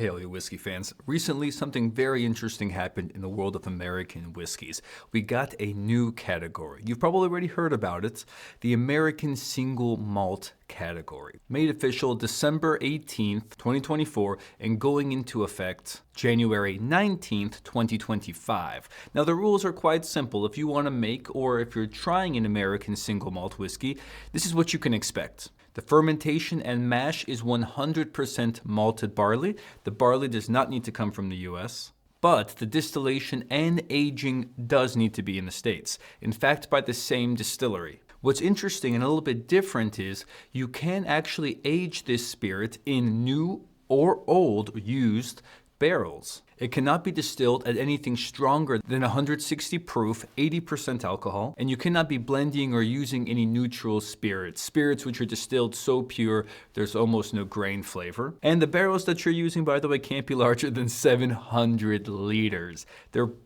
Hey, all you whiskey fans. Recently, something very interesting happened in the world of American whiskeys. We got a new category. You've probably already heard about it, the American Single Malt category. Made official December 18th, 2024, and going into effect January 19th, 2025. Now, the rules are quite simple. If you want to make or if you're trying an American Single Malt whiskey, this is what you can expect. The fermentation and mash is 100% malted barley. The barley does not need to come from the US, but the distillation and aging does need to be in the States. In fact, by the same distillery. What's interesting and a little bit different is you can actually age this spirit in new or old used barrels. It cannot be distilled at anything stronger than 160 proof, 80% alcohol, and you cannot be blending or using any neutral spirits. Spirits which are distilled so pure, there's almost no grain flavor. And the barrels that you're using, by the way, can't be larger than 700 liters.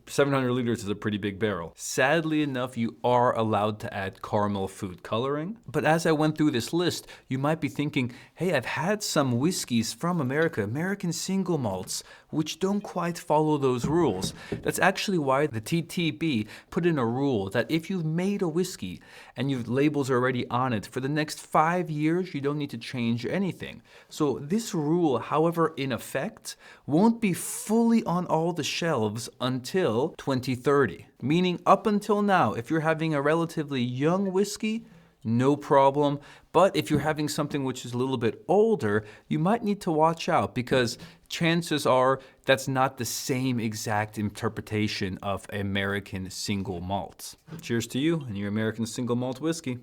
700 liters is a pretty big barrel. Sadly enough, you are allowed to add caramel food coloring. But as I went through this list, you might be thinking, hey, I've had some whiskeys from America, American Single Malts, which don't quite follow those rules. That's actually why the TTB put in a rule that if you've made a whiskey and your labels are already on it, for the next 5 years, you don't need to change anything. So this rule, however in effect, won't be fully on all the shelves until 2030. Meaning up until now, if you're having a relatively young whiskey, no problem. But if you're having something which is a little bit older, you might need to watch out because chances are that's not the same exact interpretation of American Single Malt. Cheers to you and your American Single Malt whiskey.